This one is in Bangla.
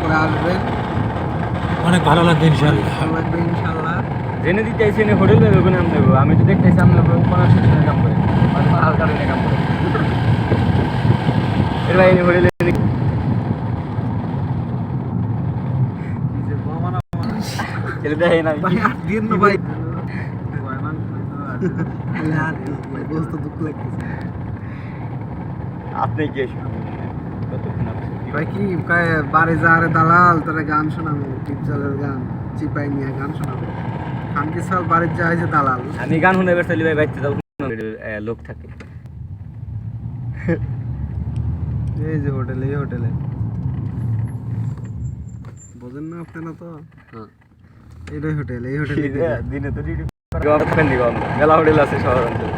করে আসবেন, অনেক ভালো লাগবে ইনশাআল্লাহ। ভালো লাগবে ইনশাআল্লাহ। জেনে দিতে চাইছি হোটেল যাবে ওখানে আমি দেবো, আমি তো দেখতেছি আপনার কোনো সেকশনে কাম করে হাল কারণে কাম করে এর ভাই হোটেলে ছেলে দেখে না ভাই আর দিন না ভাই, বলতে দুঃখ লাগতেছে। আপনি কি কতক্ষণ আছে ভাই কি কয় বাড়ি যারে দালাল তোরা গান শোনাবো, টিপজলের গান চিপাই নিয়ে গান শোনাবো। খানকি সাল বাড়ির যায় যে দালাল। আমি গান শুনে বের চাইলে ভাই বাইতে যাও লোক থাকে এই যে হোটেলে, এই হোটেলে বোঝেন না আপনারা তো, হ্যাঁ এটাই হোটেল, এই হোটেলে দিনে তো ডিউটি মেলা হোটেল আছে শহর অঞ্চলে